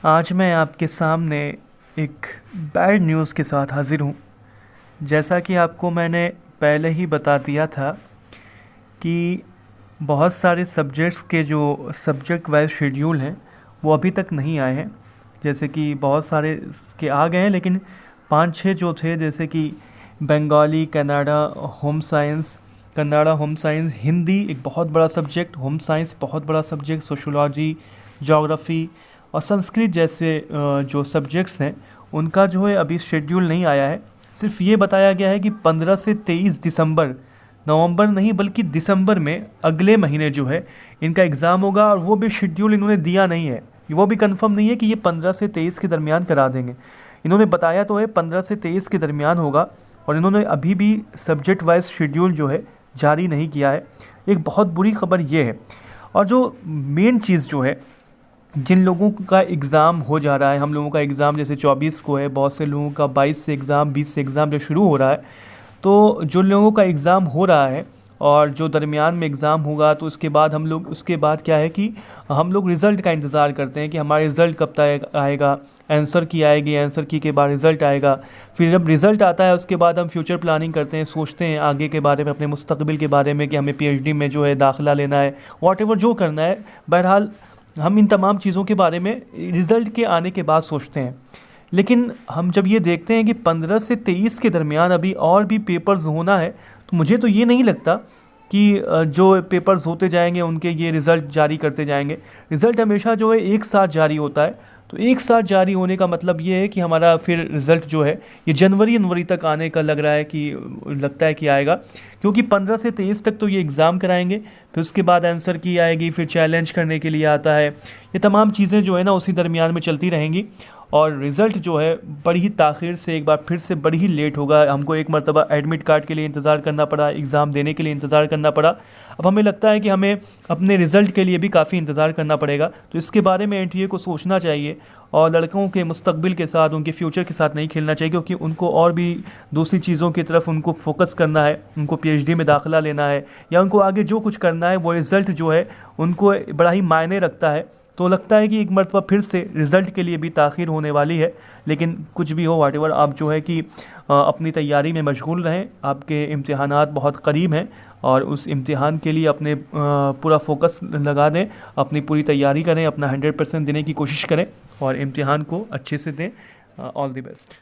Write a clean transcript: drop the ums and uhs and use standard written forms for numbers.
आज मैं आपके सामने एक बैड न्यूज़ के साथ हाज़िर हूँ। जैसा कि आपको मैंने पहले ही बता दिया था कि बहुत सारे सब्जेक्ट्स के जो सब्जेक्ट वाइज शेड्यूल हैं वो अभी तक नहीं आए हैं। जैसे कि बहुत सारे के आ गए हैं, लेकिन 5-6 जो थे, जैसे कि बंगाली, कन्नड़ा होम साइंस, हिंदी एक बहुत बड़ा सब्जेक्ट, होम साइंस बहुत बड़ा सब्जेक्ट, सोशोलॉजी, ज्योग्राफ़ी और संस्कृत जैसे जो सब्जेक्ट्स हैं उनका जो है अभी शेड्यूल नहीं आया है। सिर्फ ये बताया गया है कि 15 से 23 दिसंबर, नवंबर नहीं बल्कि दिसंबर में अगले महीने जो है इनका एग्ज़ाम होगा, और वो भी शेड्यूल इन्होंने दिया नहीं है। वो भी कंफर्म नहीं है कि ये 15 से 23 के दरमियान करा देंगे। इन्होंने बताया तो है 15 से 23 के दरमियान होगा, और इन्होंने अभी भी सब्जेक्ट वाइज शेड्यूल जो है जारी नहीं किया है। एक बहुत बुरी खबर ये है। और जो मेन चीज़ जो है, जिन लोगों का एग्ज़ाम हो जा रहा है, हम लोगों का एग्ज़ाम जैसे 24 को है, बहुत से लोगों का 22 से एग्ज़ाम, 20 से एग्ज़ाम जब शुरू हो रहा है, तो जो लोगों का एग्ज़ाम हो रहा है और जो दरमियान में एग्ज़ाम होगा, तो उसके बाद क्या है कि हम लोग रिज़ल्ट का इंतज़ार करते हैं कि हमारा रिज़ल्ट कब तक आएगा। आंसर की आएगी, आंसर की के बाद रिज़ल्ट आएगा। फिर जब रिज़ल्ट आता है उसके बाद हम फ्यूचर प्लानिंग करते हैं, सोचते हैं आगे के बारे में, अपने मुस्तकबिल के बारे में कि हमें पीएचडी में जो है दाखिला लेना है, वॉटेवर जो करना है। बहरहाल हम इन तमाम चीज़ों के बारे में रिज़ल्ट के आने के बाद सोचते हैं। लेकिन हम जब ये देखते हैं कि 15 से 23 के दरमियान अभी और भी पेपर्स होना है, तो मुझे तो ये नहीं लगता कि जो पेपर्स होते जाएंगे उनके ये रिज़ल्ट जारी करते जाएंगे। रिज़ल्ट हमेशा जो है एक साथ जारी होता है, तो एक साथ जारी होने का मतलब ये है कि हमारा फिर रिज़ल्ट जो है ये जनवरी तक आने का लगता है कि आएगा। क्योंकि 15 से 23 तक तो ये एग्ज़ाम कराएंगे, फिर उसके बाद आंसर की आएगी, फिर चैलेंज करने के लिए आता है। ये तमाम चीज़ें जो है ना उसी दरमियान में चलती रहेंगी, और रिज़ल्ट जो है बड़ी ही ताख़ीर से, एक बार फिर से बड़ी ही लेट होगा। हमको एक मरतबा एडमिट कार्ड के लिए इंतज़ार करना पड़ा, एग्ज़ाम देने के लिए इंतज़ार करना पड़ा। अब हमें लगता है कि हमें अपने रिज़ल्ट के लिए भी काफ़ी इंतज़ार करना पड़ेगा। तो इसके बारे में एनटीए को सोचना चाहिए, और लड़कों के मुस्तकबिल के साथ, उनके फ्यूचर के साथ नहीं खेलना चाहिए, क्योंकि उनको और भी दूसरी चीज़ों की तरफ उनको फोकस करना है। उनको पीएचडी में दाखिला लेना है, या उनको आगे जो कुछ करना है, वो रिज़ल्ट जो है उनको बड़ा ही मायने रखता है। तो लगता है कि एक मरतबा फिर से रिज़ल्ट के लिए भी ताख़ीर होने वाली है। लेकिन कुछ भी हो, व्हाटएवर, आप जो है कि अपनी तैयारी में मशगूल रहें। आपके इम्तिहानात बहुत करीब हैं, और उस इम्तिहान के लिए अपने पूरा फोकस लगा दें, अपनी पूरी तैयारी करें, अपना 100% देने की कोशिश करें, और इम्तिहान को अच्छे से दें। All the best.